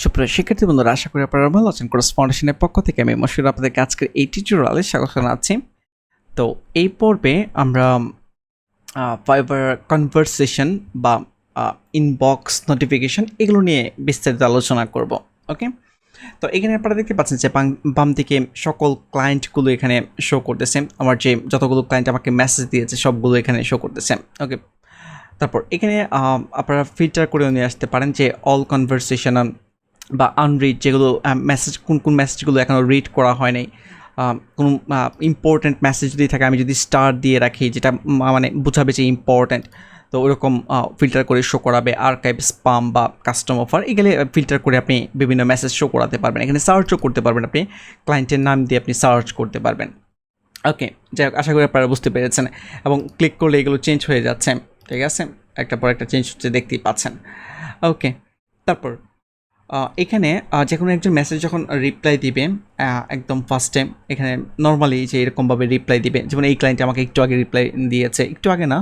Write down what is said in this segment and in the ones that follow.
সুপ্রিয় শিক্ষার্থী বন্ধুরা, আশা করি আপনারা ভালো আছেন। কোর্স ফাউন্ডেশনের পক্ষ থেকে আমি মশিউর আপনাদেরকে আজকের এই টিউটোরিয়ালে স্বাগত জানাচ্ছি। তো এই পর্বে আমরা ফাইবার কনভারসেশন বা ইনবক্স নোটিফিকেশন এগুলো নিয়ে বিস্তারিত আলোচনা করব। ওকে, তো এখানে আপনারা দেখতে পাচ্ছেন যে বাম দিকে সকল ক্লায়েন্টগুলো এখানে শো করতেছে। আমার যে যতগুলো ক্লায়েন্ট আমাকে মেসেজ দিয়েছে সবগুলো এখানে শো করতেছে। ওকে, তারপর এখানে আপনারা ফিল্টার করে নিয়ে আসতে পারেন যে অল কনভারসেশন বা আনরিড, যেগুলো মেসেজ কোন মেসেজগুলো এখনও রিড করা হয় নাই, কোনো ইম্পর্ট্যান্ট মেসেজ যদি থাকে আমি যদি স্টার দিয়ে রাখি, যেটা মানে বোঝাবে যে ইম্পর্ট্যান্ট, তো ওরকম ফিল্টার করে শো করাবে। আর্কাইভ, স্পাম বা কাস্টম অফার এগুলো ফিল্টার করে আপনি বিভিন্ন মেসেজ শো করাতে পারবেন। এখানে সার্চও করতে পারবেন, আপনি ক্লায়েন্টের নাম দিয়ে আপনি সার্চ করতে পারবেন। ওকে, যাই হোক, আশা করি আপনারা বুঝতে পেরেছেন। এবং ক্লিক করলে এগুলো চেঞ্জ হয়ে যাচ্ছে, ঠিক আছে, একটা পর একটা চেঞ্জ হচ্ছে, দেখতেই পাচ্ছেন। ওকে, তারপর এখানে যে কোনো একজন মেসেজ যখন রিপ্লাই দিবে, একদম ফার্স্ট টাইম এখানে নর্মালি যে এরকমভাবে রিপ্লাই দিবে, যেমন এই ক্লায়েন্ট আমাকে একটু আগে রিপ্লাই দিয়েছে, একটু আগে না,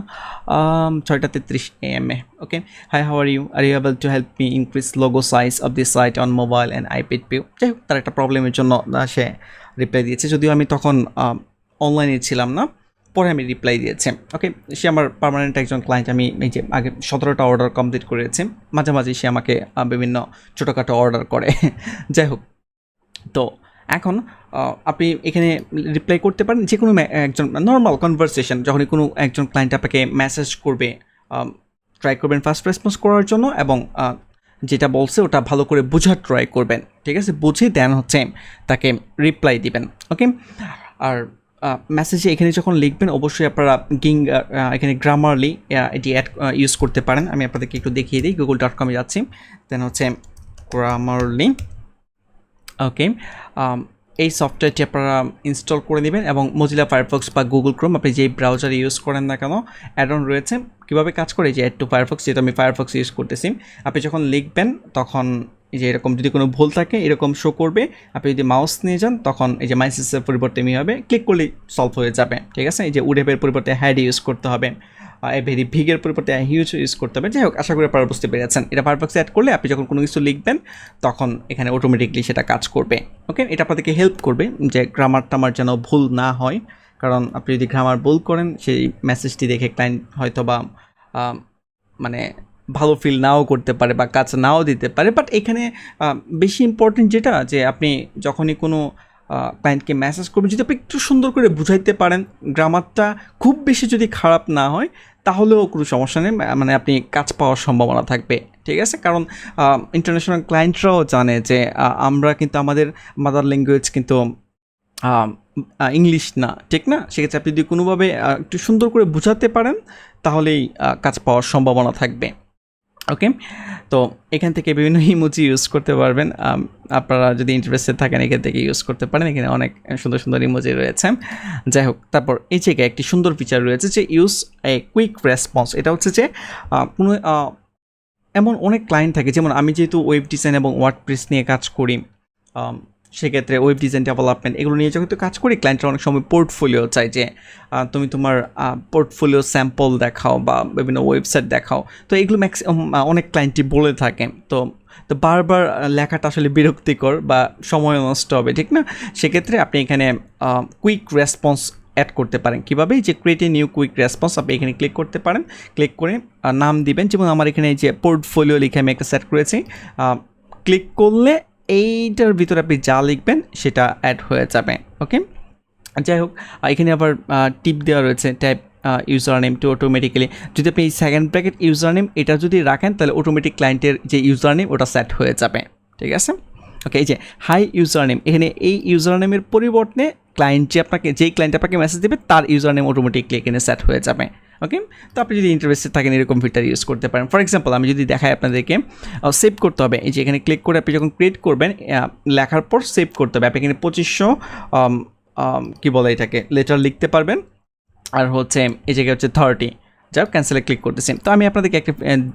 6:33 AM। Okay, hi, how are you able to help me increase logo size of this site on mobile and iPad view. যাই হোক, তার একটা প্রবলেমের জন্য সে রিপ্লাই দিয়েছে, যদিও আমি তখন অনলাইনে ছিলাম না, পরে আমি রিপ্লাই দিয়েছি। ওকে, সে আমার পার্মানেন্ট একজন ক্লায়েন্ট। আমি এই যে আগে 17টা অর্ডার কমপ্লিট করেছি, মাঝে মাঝে সে আমাকে বিভিন্ন ছোটোখাটো অর্ডার করে। যাই হোক, তো এখন আপনি এখানে রিপ্লাই করতে পারেন যে কোনো একজন নর্মাল কনভারসেশন, যখনই কোনো একজন ক্লায়েন্ট আপনাকে মেসেজ করবে, ট্রাই করবেন ফার্স্ট রেসপন্স করার জন্য, এবং যেটা বলছে ওটা ভালো করে বোঝার ট্রাই করবেন, ঠিক আছে, বুঝে দেন হচ্ছে তাকে রিপ্লাই দিবেন। ওকে, আর মেসেজে এখানে যখন লিখবেন অবশ্যই আপনারা এখানে গ্রামারলি এটি অ্যাড ইউজ করতে পারেন। আমি আপনাদেরকে একটু দেখিয়ে দিই, google.com এ যাচ্ছি, দেন হচ্ছে গ্রামারলি। ওকে, এই সফটওয়্যারটি আপনারা ইনস্টল করে নেবেন, এবং মোজিলা ফায়ারফক্স বা গুগল ক্রোম আপনি যেই ব্রাউজার ইউজ করেন না কেন, অ্যাড অন রয়েছে। কীভাবে কাজ করে, যে অ্যাড টু ফায়ারফক্স, যেহেতু আমি ফায়ারফক্স ইউজ করতেছি, আপনি যখন লিখবেন তখন এই যে এরকম যদি কোনো ভুল থাকে এরকম শো করবে। আপনি যদি মাউস নিয়ে যান তখন এই যে মাইসেসের পরিবর্তে মি হবে, ক্লিক করলেই সলভ হয়ে যাবে, ঠিক আছে। এই যে উডেবের পরিবর্তে হ্যাড ইউজ করতে হবে, ভেরি ভিগের পরিবর্তে হিউজ ইউজ করতে হবে। যাই হোক, আশা করি আপনারা বুঝতে পেরেছেন। এটা ফায়ারফক্সে অ্যাড করলে আপনি যখন কোনো কিছু লিখবেন তখন এখানে অটোমেটিকলি সেটা কাজ করবে। ওকে, এটা আপনাদেরকে হেল্প করবে যে গ্রামার টামার যেন ভুল না হয়, কারণ আপনি যদি গ্রামার ভুল করেন সেই মেসেজটি দেখে ক্লায়েন্ট হয়তো বা মানে ভালো ফিল নাও করতে পারে বা কাজ নাও দিতে পারে। বাট এখানে বেশি ইম্পর্টেন্ট যেটা, যে আপনি যখনই কোনো ক্লায়েন্টকে মেসেজ করবেন, যদি আপনি একটু সুন্দর করে বুঝাইতে পারেন, গ্রামারটা খুব বেশি যদি খারাপ না হয় তাহলেও কোনো সমস্যা নেই, মানে আপনি কাজ পাওয়ার সম্ভাবনা থাকবে, ঠিক আছে। কারণ ইন্টারন্যাশনাল ক্লায়েন্টরাও জানে যে আমরা কিন্তু আমাদের মাদার ল্যাঙ্গুয়েজ কিন্তু ইংলিশ না, ঠিক না। সেক্ষেত্রে আপনি যদি কোনোভাবে একটু সুন্দর করে বোঝাতে পারেন তাহলেই কাজ পাওয়ার সম্ভাবনা থাকবে। ওকে, তো এখান থেকে বিভিন্ন ইমোজি ইউজ করতে পারবেন, আপনারা যদি ইন্টারেস্টেড থাকেন এখান থেকে ইউজ করতে পারেন। এখানে অনেক সুন্দর সুন্দর ইমোজি রয়েছে। যাই হোক, তারপর এই জায়গায় একটি সুন্দর ফিচার রয়েছে যে ইউজ এ কুইক রেসপন্স। এটা হচ্ছে যে কোনো এমন অনেক ক্লায়েন্ট থাকে, যেমন আমি যেহেতু ওয়েব ডিজাইন এবং ওয়ার্ডপ্রেস নিয়ে কাজ করি, সেক্ষেত্রে ওয়েব ডিজাইন ডেভেলপমেন্ট এগুলো নিয়ে যখন কাজ করি, ক্লায়েন্টরা অনেক সময় পোর্টফোলিও চাই, যে তুমি তোমার পোর্টফোলিও স্যাম্পল দেখাও বা বিভিন্ন ওয়েবসাইট দেখাও। তো এগুলো অনেক ক্লায়েন্টই বলে থাকেন। তো বারবার লেখাটা আসলে বিরক্তিকর বা সময় নষ্ট হবে, ঠিক না। সেক্ষেত্রে আপনি এখানে কুইক রেসপন্স অ্যাড করতে পারেন। কীভাবে, যে create a new quick response, আপনি এখানে ক্লিক করতে পারেন। ক্লিক করে নাম দিবেন, যেমন আমার এখানে যে পোর্টফোলিও লিখে আমি একটা সেট করেছি। ক্লিক করলে এইটার ভিতরে আপনি যা লিখবেন সেটা অ্যাড হয়ে যাবে। ওকে, যাই হোক, এখানে আবার টিপ দেওয়া রয়েছে, type username to automatically. যদি আপনি এই সেকেন্ড ব্র্যাকেট ইউজার নেম এটা যদি রাখেন তাহলে অটোমেটিক ক্লায়েন্টের যে ইউজার নেম ওটা সেট হয়ে যাবে, ঠিক আছে। ওকে, এই যে হাই ইউজার নেম, এখানে এই ইউজার নেমের পরিবর্তে ক্লায়েন্ট যেই ক্লায়েন্ট আপনাকে মেসেজ দেবে তার ইউজার নেম অটোমেটিকলি এখানে সেট হয়ে যাবে। ওকে, তো আপনি যদি ইন্টারেস্টেড থাকেন এরকম ফিল্টার ইউজ করতে পারেন। ফর এক্সাম্পল আমি যদি দেখাই আপনাদেরকে, সেভ করতে হবে। এই যে এখানে ক্লিক করে আপনি যখন ক্রিয়েট করবেন, লেখার পর সেভ করতে হবে। আপনি এখানে 2500 কী বলে এটাকে লেটার লিখতে পারবেন, আর হচ্ছে এই জায়গায় হচ্ছে 30। যাও, ক্যান্সেলে ক্লিক করতেছি। তো আমি আপনাদেরকে একটা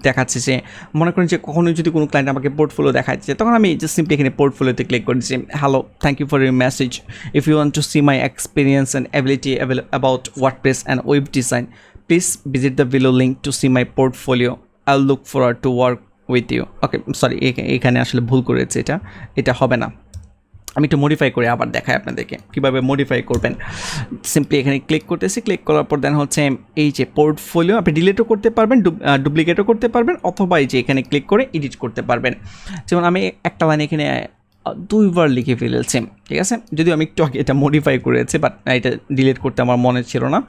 দেখাচ্ছি, যে মনে করেন যে কখনোই যদি কোনো ক্লায়েন্ট আমাকে পোর্টফোলিও দেখাচ্ছে, তখন আমি জাস্ট সিম্পলি এখানে পোর্টফোলিওতে ক্লিক করেছি। Hello, thank you for your message. If you want to see my experience and ability about WordPress and web design, please visit the below link to see my portfolio. I'll look forward to work with you. Okay sorry, এখানে আসলে ভুল করেছে, এটা হবে না। আমি একটু modify করে আবার দেখাই আপনাদেরকে কীভাবে মডিফাই করবেন। সিম্পলি এখানে ক্লিক করতেছি, ক্লিক করার পর দেন হচ্ছে এই যে পোর্টফোলিও আপনি ডিলিটও করতে পারবেন, ডুপ্লিকেটও করতে পারবেন, অথবা এই যে এখানে ক্লিক করে এডিট করতে পারবেন। যেমন আমি একটা লাইন এখানে 2বার লিখে ফেলেছি, ঠিক আছে, যদিও আমি একটু আগে এটা মডিফাই করেছি, বাট এটা ডিলিট করতে আমার মনে ছিল না।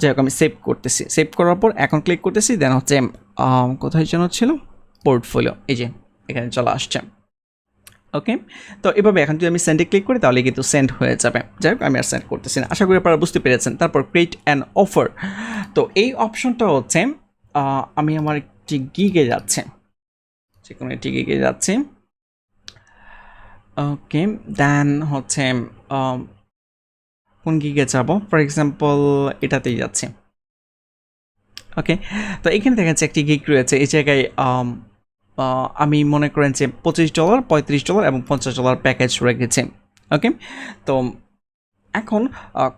যাই হোক আমি সেভ করতেছি, সেভ করার পর এখন ক্লিক করতেছি, দেন হচ্ছে কোথায় যেন ছিল পোর্টফোলিও, এই যে এখানে চলে আসছে। ওকে, তো এভাবে এখন যদি আমি সেন্ডে ক্লিক করি তাহলে কিন্তু সেন্ড হয়ে যাবে। যাই হোক আমি আর সেন্ড করতেছি না, আশা করি আপনারা বুঝতে পেরেছেন। তারপর ক্রিয়েট অ্যান অফার, তো এই অপশনটা হচ্ছে আমি আমার একটি গিগে যাচ্ছে, যে কোনো একটি গিগে যাচ্ছি। ওকে, দেন হচ্ছে কোন গিগে যাব, ফর এক্সাম্পল এটাতেই যাচ্ছি। ওকে, তো এখানে দেখা যাচ্ছে একটি গিগ রয়েছে, এই জায়গায় আমি মনে করেন যে $25, $35 এবং $50 প্যাকেজ রেখেছি। ওকে, তো এখন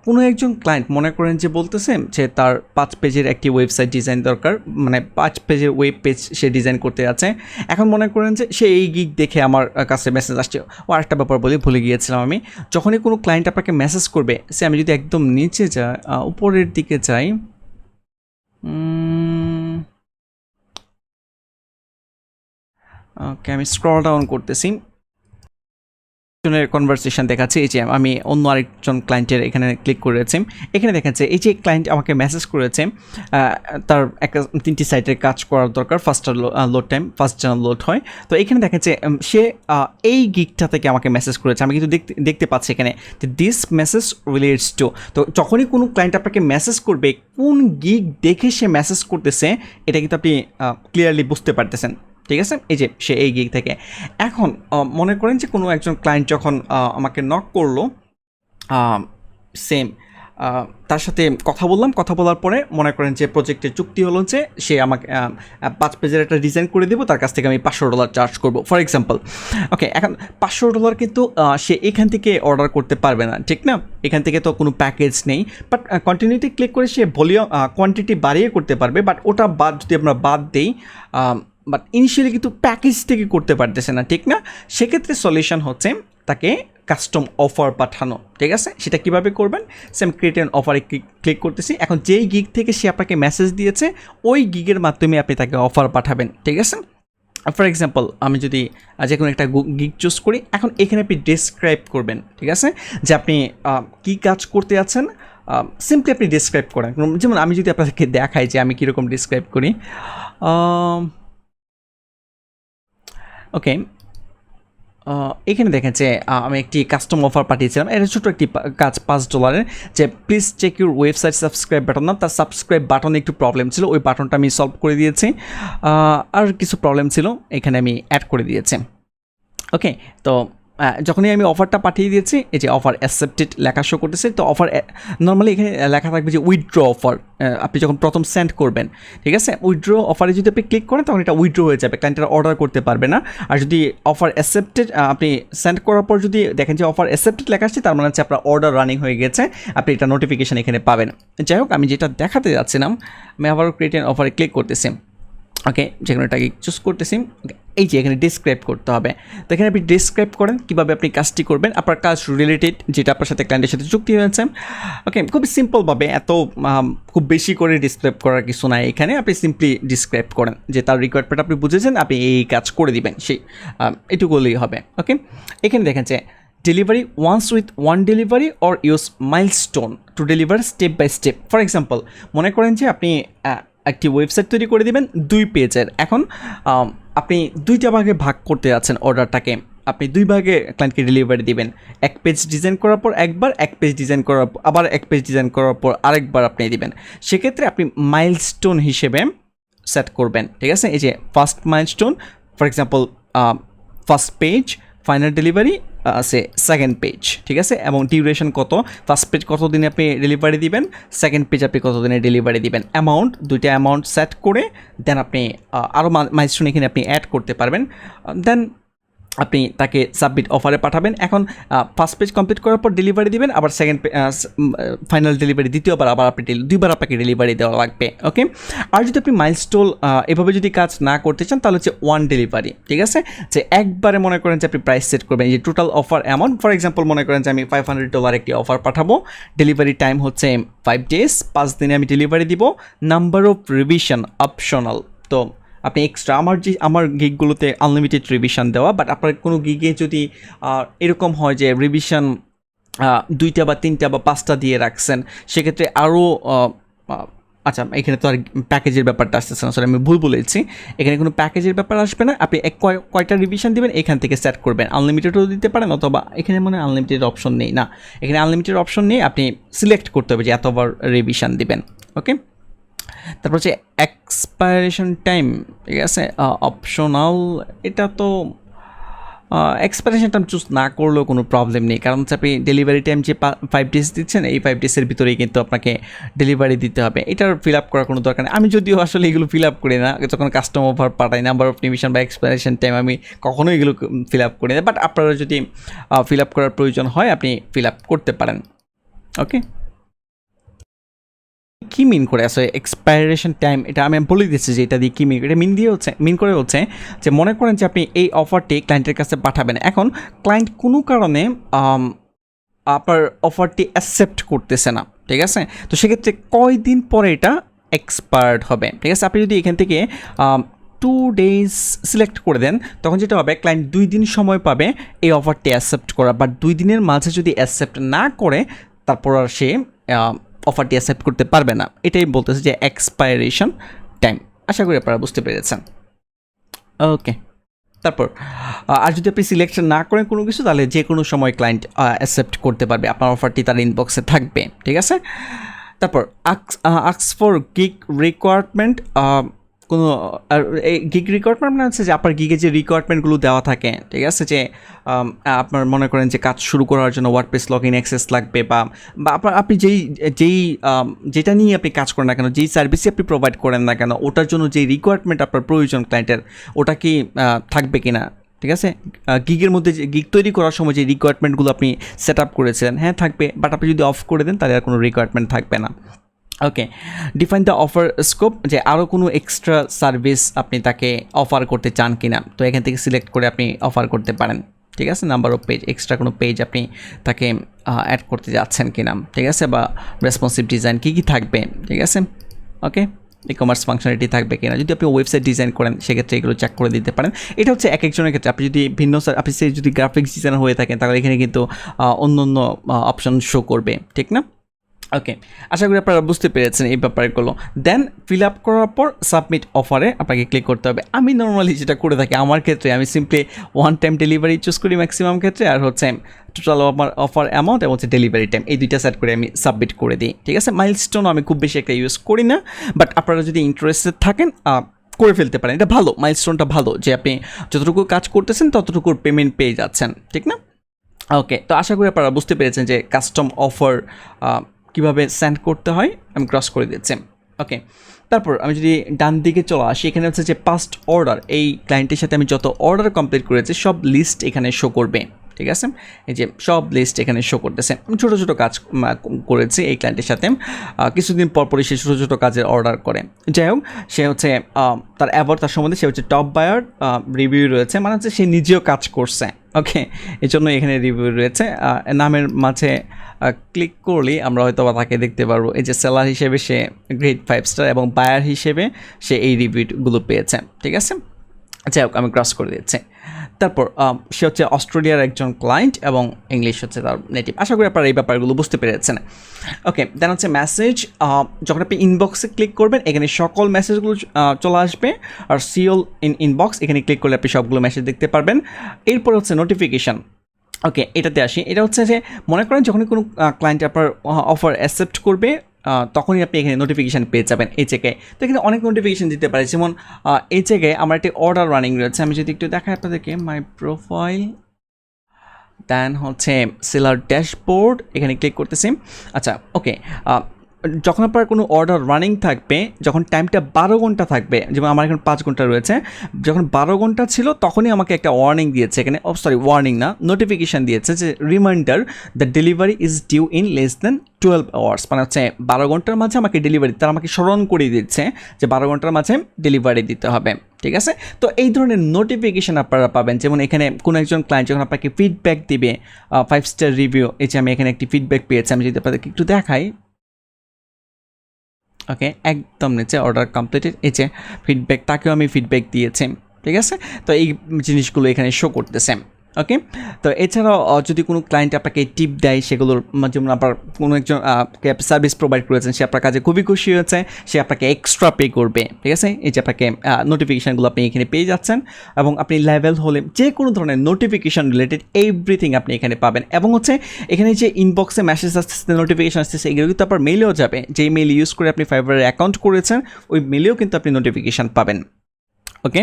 কোনো একজন ক্লায়েন্ট মনে করেন যে বলতেছে যে তার 5 পেজের একটি ওয়েবসাইট ডিজাইন দরকার, মানে 5 পেজের ওয়েব পেজ সে ডিজাইন করতে যাচ্ছে। এখন মনে করেন যে সে এই গিগ দেখে আমার কাছে মেসেজ আসছে। ও আরেকটা ব্যাপার বলে ভুলে গিয়েছিলাম আমি, যখনই কোনো ক্লায়েন্ট আপনাকে মেসেজ করবে, সে আমি যদি একদম নিচে যাই, উপরের দিকে যাই, ওকে আমি স্ক্রল ডাউন করতেছি, কনভারসেশন দেখাচ্ছে। এই যে আমি অন্য আরেকজন ক্লায়েন্টের এখানে ক্লিক করেছি, এখানে দেখাচ্ছে এই যে ক্লায়েন্ট আমাকে মেসেজ করেছে, তার 3টি সাইটের কাজ করার দরকার, ফার্স্ট লোড টাইম, ফার্স্ট যেন লোড হয়। তো এখানে দেখাচ্ছে সে এই গিগটা থেকে আমাকে মেসেজ করেছে, আমি কিন্তু দেখতে পাচ্ছি এখানে যে দিস মেসেজ রিলেটস টু। তো যখনই কোনো ক্লায়েন্ট আপনাকে মেসেজ করবে, কোন গিগ দেখে সে মেসেজ করতেছে এটা কিন্তু আপনি ক্লিয়ারলি বুঝতে পারতেছেন, ঠিক আছে। এই যে সে এই গিগ থেকে। এখন মনে করেন যে কোনো একজন ক্লায়েন্ট যখন আমাকে নক করলো, সেম তার সাথে কথা বললাম, কথা বলার পরে মনে করেন যে প্রজেক্টের চুক্তি হলো যে সে আমাকে 5 পেজের একটা ডিজাইন করে দেবো, তার কাছ থেকে আমি $500 চার্জ করবো, ফর এক্সাম্পল। ওকে, এখন $500 কিন্তু সে এখান থেকে অর্ডার করতে পারবে না, ঠিক না, এখান থেকে তো কোনো প্যাকেজ নেই। বাট কন্টিনিউটি ক্লিক করে সে ভলিউম কোয়ান্টিটি বাড়িয়ে করতে পারবে, বাট ওটা যদি আমরা বাদ দিই, বাট ইনিশিয়ালি কিন্তু প্যাকেজ থেকে করতে পারতেছে না, ঠিক না। সেক্ষেত্রে সলিউশন হচ্ছে তাকে কাস্টম অফার পাঠানো, ঠিক আছে। সেটা কিভাবে করবেন, সেম ক্রিয়েট অ্যান অফারে ক্লিক করতেছি। এখন যেই গিগ থেকে সে আপনাকে মেসেজ দিয়েছে, ওই গিগের মাধ্যমে আপনি তাকে অফার পাঠাবেন, ঠিক আছে। ফর এক্সাম্পল আমি যদি যে কোনো একটা গিগ চুজ করি, এখন এখানে আপনি ডেসক্রাইব করবেন, ঠিক আছে, যে আপনি কী কাজ করতে আছেন, সিম্পলি আপনি ডেসক্রাইব করেন। যেমন আমি যদি আপনাদেরকে দেখাই যে আমি কীরকম ডেসক্রাইব করি, ওকে, এখানে দেখেন যে আমি একটি কাস্টম অফার পাঠিয়েছিলাম, এটা ছোটো একটি কাজ $5, যে please check your website subscribe button. না, তার সাবস্ক্রাইব বাটনে একটু প্রবলেম ছিল, ওই বাটনটা আমি সলভ করে দিয়েছি, আর কিছু প্রবলেম ছিল এখানে আমি অ্যাড করে দিয়েছি। ওকে, তো যখনই আমি অফারটা পাঠিয়ে দিয়েছি, এই যে অফার অ্যাকসেপ্টেড লেখা শো করতেছে। তো অফার নর্মালি এখানে লেখা থাকবে যে উইথড্র অফার, আপনি যখন প্রথম সেন্ড করবেন, ঠিক আছে, উইথড্র অফারে যদি আপনি ক্লিক করেন তখন এটা উইথড্র হয়ে যাবে, ক্লায়েন্টরা অর্ডার করতে পারবে না। আর যদি অফার অ্যাকসেপ্টেড আপনি সেন্ড করার পর যদি দেখেন যে অফার অ্যাকসেপ্টেড লেখা আসছে, তার মানে হচ্ছে আপনার অর্ডার রানিং হয়ে গেছে, আপনি এটা নোটিফিকেশান এখানে পাবেন। যাই হোক আমি যেটা দেখাতে যাচ্ছিলাম, আমি আবারও ক্রিয়েট অ্যান অফারে ক্লিক করতেছি। ওকে, যে কোনো এটাকে চুজ করতেছি। এই যে এখানে ডিসক্রাইব করতে হবে, তো এখানে আপনি ডিসক্রাইব করেন কীভাবে আপনি কাজটি করবেন, আপনার কাজ রিলেটেড যেটা আপনার সাথে ক্লায়েন্টের সাথে চুক্তি হয়েছে। ওকে, খুবই সিম্পলভাবে, এত খুব বেশি করে ডিসক্রাইব করার কিছু নাই এখানে, আপনি সিম্পলি ডিসক্রাইব করেন যে তার রিকোয়ারমেন্ট আপনি বুঝেছেন, আপনি এই কাজ করে দিবেন, সেই এটুকুলেই হবে। ওকে, এখানে দেখেন যে delivery once with one delivery or use milestone to deliver step by step. For example মনে করেন যে আপনি একটি ওয়েবসাইট তৈরি করে দিবেন 2 পেজের, এখন আপনি 2টা ভাগে ভাগ করতে যাচ্ছেন অর্ডারটাকে, আপনি 2 ভাগে ক্লায়েন্টকে ডেলিভারি দিবেন, 1 পেজ ডিজাইন করার পর একবার, 1 পেজ ডিজাইন করার পর আবার 1 পেজ ডিজাইন করার পর আরেকবার আপনি দিবেন। সেক্ষেত্রে আপনি মাইলস্টোন হিসেবে সেট করবেন, ঠিক আছে। এই যে first milestone, for example first page, final delivery আছে সেকেন্ড পেজ, ঠিক আছে, এবং ডিউরেশন কত, ফার্স্ট পেজ কত দিনে আপনি ডেলিভারি দিবেন, সেকেন্ড পেজ আপনি কত দিনে ডেলিভারি দিবেন, অ্যামাউন্ট, 2টা অ্যামাউন্ট সেট করে দেন আপনি আরও মাইলস্টোন এখানে আপনি অ্যাড করতে পারবেন। দেন আপনি তাকে সাবমিট অফারে পাঠাবেন। এখন ফার্স্ট পেজ কমপ্লিট করার পর ডেলিভারি দিবেন, আবার সেকেন্ড ফাইনাল ডেলিভারি দ্বিতীয়বার আবার আপনি দুইবার আপনাকে ডেলিভারি দেওয়া লাগবে। ওকে, আর যদি আপনি মাইলস্টোন এভাবে যদি কাজ না করতে চান তাহলে হচ্ছে ওয়ান ডেলিভারি, ঠিক আছে, যে একবারে মনে করেন যে আপনি প্রাইস সেট করবেন, যে total offer amount, for example মনে করেন যে আমি $500 একটি অফার পাঠাবো, ডেলিভারি টাইম হচ্ছে 5 ডেজ, 5 দিনে আমি ডেলিভারি দিব, নাম্বার অফ রিভিশন অপশনাল। তো আপনি এক্সট্রা আমার গিগগুলোতে আনলিমিটেড রিভিশন দেওয়া, বাট আপনার কোনো গিগে যদি এরকম হয় যে রিভিশন 2টা বা 3টা বা 5টা দিয়ে রাখছেন, সেক্ষেত্রে আরও আচ্ছা, এখানে তো আর প্যাকেজের ব্যাপারটা আসতেছে না, সরি আমি ভুল বলেছি, এখানে কোনো প্যাকেজের ব্যাপার আসবে না। আপনি কয়টা রিভিশন দেবেন এখান থেকে সেট করবেন, আনলিমিটেডও দিতে পারেন, অথবা এখানে মনে হয় আনলিমিটেড অপশন নেই, না এখানে আনলিমিটেড অপশন নেই, আপনি সিলেক্ট করতে হবে যে এতবার রিভিশন দিবেন। ওকে, তারপর হচ্ছে এক্সপায়ারেশন টাইম, ঠিক আছে, অপশনাল, এটা তো এক্সপায়ারেশন টাইম চুজ না করলেও কোনো প্রবলেম নেই, কারণ হচ্ছে আপনি ডেলিভারি টাইম যে 5 ডেজ দিচ্ছেন, এই 5 ডেজের ভিতরেই কিন্তু আপনাকে ডেলিভারি দিতে হবে, এটার ফিল আপ করার কোনো দরকার নেই। আমি যদিও আসলে এগুলো ফিল আপ করি না, যখন কাস্টম অফার পাঠাই, নাম্বার অফ রিভিশন বা এক্সপায়ারেশন টাইম আমি কখনোই এগুলো ফিল আপ করি না, বাট আপনারা যদি ফিল আপ করার প্রয়োজন হয় আপনি ফিল আপ করতে পারেন। ওকে, কি মিন করে আসলে এক্সপায়ারেশন টাইম, এটা আমি বলে দিচ্ছি যে এটা দিয়ে কী মিন, এটা মিন করে হচ্ছে যে মনে করেন যে আপনি এই অফারটি ক্লায়েন্টের কাছে পাঠাবেন, এখন ক্লায়েন্ট কোনো কারণে আপনার অফারটি অ্যাকসেপ্ট করতেছে না, ঠিক আছে, তো সেক্ষেত্রে কয়দিন পরে এটা এক্সপায়ার্ড হবে, ঠিক আছে। আপনি যদি এখান থেকে 2 ডেজ সিলেক্ট করে দেন, তখন যেটা হবে ক্লায়েন্ট 2 দিন সময় পাবে এই অফারটি অ্যাকসেপ্ট করা, বাট 2 দিনের মাঝে যদি অ্যাকসেপ্ট না করে তারপর আর সে অফারটি অ্যাকসেপ্ট করতে পারবে না, এটাই বলতেছে যে এক্সপায়ারেশন টাইম। আশা করি আপনারা বুঝতে পেরেছেন। ওকে, তারপর আর যদি আপনি সিলেকশন না করেন কোনো কিছু, তাহলে যে কোনো সময় ক্লায়েন্ট অ্যাকসেপ্ট করতে পারবে, আপনার অফারটি তার ইনবক্সে থাকবে, ঠিক আছে। তারপর আক্স ফর গিগ রিকোয়ারমেন্ট, কোনো এই গিগ রিকোয়ারমেন্ট মানে হচ্ছে যে আপনার গিগে যে রিকোয়ারমেন্টগুলো দেওয়া থাকে, ঠিক আছে, যে আপনার মনে করেন যে কাজ শুরু করার জন্য ওয়ার্ডপ্রেস লগ ইন অ্যাক্সেস লাগবে, বা আপনি যেটা নিয়ে আপনি কাজ করেন না কেন, যেই সার্ভিসই আপনি প্রোভাইড করেন না কেন, ওটার জন্য যেই রিকোয়ারমেন্ট আপনার প্রয়োজন ক্লায়েন্টের, ওটা কি থাকবে কি না, ঠিক আছে। গিগের মধ্যে যে গিগ তৈরি করার সময় যে রিকোয়ারমেন্টগুলো আপনি সেট আপ করেছিলেন, হ্যাঁ থাকবে, বাট আপনি যদি অফ করে দেন তাহলে আর কোনো রিকোয়ারমেন্ট থাকবে না। ওকে, ডিফাইন দ্য অফার স্কোপ, যে আরও কোনো এক্সট্রা সার্ভিস আপনি তাকে অফার করতে চান কিনা, তো এখান থেকে সিলেক্ট করে আপনি অফার করতে পারেন, ঠিক আছে। নাম্বার অফ পেজ, এক্সট্রা কোনো পেজ আপনি তাকে অ্যাড করতে যাচ্ছেন কিনা, ঠিক আছে, বা রেসপন্সিভ ডিজাইন কী কী থাকবে, ঠিক আছে। ওকে, ই কমার্স ফাংশনালিটি থাকবে কিনা, যদি আপনি ওয়েবসাইট ডিজাইন করেন সেক্ষেত্রে এগুলো চেক করে দিতে পারেন। এটা হচ্ছে এক একজনের ক্ষেত্রে, আপনি যদি ভিন্ন আপনি যদি গ্রাফিক্স ডিজাইনার হয়ে থাকেন তাহলে এখানে কিন্তু অন্য অন্য অপশন শো করবে, ঠিক না। ওকে, আশা করি আপনারা বুঝতে পেরেছেন এই ব্যাপারগুলো। দেন ফিল আপ করার পর সাবমিট অফারে আপনাকে ক্লিক করতে হবে। আমি নর্মালি যেটা করে থাকি, আমার ক্ষেত্রে আমি simply one time delivery choose করি ম্যাক্সিমাম ক্ষেত্রে, আর হচ্ছে টোটাল আমার অফার অ্যামাউন্ট এবং হচ্ছে ডেলিভারি টাইম, এই দুইটা সেট করে আমি সাবমিট করে দিই, ঠিক আছে। মাইলস্টোন আমি খুব বেশি একটা ইউজ করি না, বাট আপনারা যদি ইন্টারেস্টেড থাকেন করে ফেলতে পারেন, এটা ভালো, মাইলস্টোনটা ভালো যে আপনি যতটুকু কাজ করতেছেন ততটুকুর পেমেন্ট পেয়ে যাচ্ছেন, ঠিক না। ওকে, তো আশা করি আপনারা বুঝতে পেরেছেন যে কাস্টম অফার কীভাবে সেন্ড করতে হয়, আমি ক্রস করে দিচ্ছি। ওকে, তারপর আমি যদি ডান দিকে চলে আসি, এখানে হচ্ছে যে পাস্ট অর্ডার, এই ক্লায়েন্টের সাথে আমি যত অর্ডার কমপ্লিট করেছি সব লিস্ট এখানে শো করবে, ঠিক আছে। এই যে সব লিস্ট এখানে শো করতেছে, আমি ছোটো ছোটো কাজ করেছি এই ক্লায়েন্টের সাথে, কিছুদিন পরপরই সে ছোটো ছোটো কাজের অর্ডার করে। যাই হোক, সে হচ্ছে তার সম্বন্ধে সে হচ্ছে টপ বায়ার, রিভিউ রয়েছে, মানে হচ্ছে সে নিজেও কাজ করছে। ওকে, এই জন্য এখানে রিভিউ রয়েছে, নামের মাঝে ক্লিক করলেই আমরা হয়তো বা তাকে দেখতে পারবো। এই যে সেলার হিসেবে সে গ্রেড 5 স্টার এবং বায়ার হিসেবে সে এই রিভিউগুলো পেয়েছে, ঠিক আছে। যাই হোক, আমি ক্রস করে দিচ্ছি। তারপর সে হচ্ছে অস্ট্রেলিয়ার একজন ক্লায়েন্ট এবং ইংলিশ হচ্ছে তার নেটিভ। আশা করি আপনারা এই ব্যাপারগুলো বুঝতে পেরেছেন। ওকে, দেন হচ্ছে মেসেজ, যখন আপনি ইনবক্সে ক্লিক করবেন এখানে সকল মেসেজগুলো চলে আসবে, আর সিওল ইনবক্স এখানে ক্লিক করলে আপনি সবগুলো মেসেজ দেখতে পারবেন। এরপর হচ্ছে নোটিফিকেশান। ওকে, এটাতে আসি। এটা হচ্ছে যে মনে করেন যখনই কোনো ক্লায়েন্ট আপনার অফার অ্যাকসেপ্ট করবে তখনই আপনি এখানে নোটিফিকেশান পেয়ে যাবেন এই জায়গায়। তো এখানে অনেক নোটিফিকেশান দিতে পারে, যেমন এই জায়গায় আমার একটি অর্ডার রানিং রয়েছে, আমি যদি একটু দেখাই আপনাদেরকে, মাই প্রোফাইল, দেন হচ্ছে সেলার ড্যাশবোর্ড, এখানে ক্লিক করতেছি। আচ্ছা, ওকে, যখন আপনার কোনো অর্ডার রানিং থাকবে, যখন টাইমটা 12 ঘন্টা থাকবে, যেমন আমার এখন 5 ঘন্টা রয়েছে, যখন 12 ঘন্টা ছিল তখনই আমাকে একটা ওয়ার্নিং দিয়েছে এখানে, ওয়ার্নিং না, নোটিফিকেশান দিয়েছে যে reminder the delivery is due in less than 12 hours, মানে হচ্ছে 12 ঘন্টার মাঝে আমাকে ডেলিভারি, তারা আমাকে স্মরণ করে দিচ্ছে যে 12 ঘন্টার মাঝে ডেলিভারি দিতে হবে। ঠিক আছে, তো এই ধরনের নোটিফিকেশান আপনারা পাবেন। যেমন এখানে কোনো একজন ক্লায়েন্ট যখন আপনাকে ফিডব্যাক দিবে, 5 স্টার রিভিউ, এই যে আমি এখানে একটি ফিডব্যাক পেয়েছি, আমি যদি আপনাদেরকে একটু দেখাই, ওকে, একদম নিচে অর্ডার কমপ্লিটেড, এই যে ফিডব্যাক, তাকেও আমি ফিডব্যাক দিয়েছি। ঠিক আছে, তো এই জিনিসগুলো এখানে শো করতেছে। ওকে, তো এছাড়াও যদি কোনো ক্লায়েন্ট আপনাকে টিপ দেয় সেগুলোর, যেমন আপনার কোনো একজন সার্ভিস প্রোভাইড করেছেন, সে আপনার কাছে খুবই খুশি হয়েছে, সে আপনাকে এক্সট্রা পে করবে। ঠিক আছে, এই যে আপনাকে নোটিফিকেশানগুলো আপনি এখানে পেয়ে যাচ্ছেন, এবং আপনি লেভেল হলে যে কোনো ধরনের নোটিফিকেশান রিলেটেড এভরিথিং আপনি এখানে পাবেন। এবং হচ্ছে এখানে যে ইনবক্সে মেসেজ আসতেছে, নোটিফিকেশান আসতেছে, এগুলো কিন্তু আপনার মেলেও যাবে। যেই মেল ইউজ করে আপনি ফাইবারের অ্যাকাউন্ট করেছেন, ওই মেলেও কিন্তু আপনি নোটিফিকেশান পাবেন। ওকে,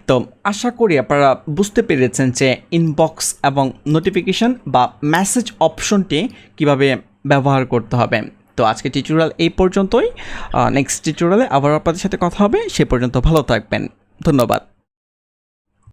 তো আশা করি আপনারা বুঝতে পেরেছেন যে ইনবক্স এবং নোটিফিকেশান বা মেসেজ অপশনটি কিভাবে ব্যবহার করতে হবে। তো আজকে টিউটোরিয়াল এই পর্যন্তই, নেক্সট টিউটোরিয়ালে আবার আপনাদের সাথে কথা হবে। সে পর্যন্ত ভালো থাকবেন, ধন্যবাদ।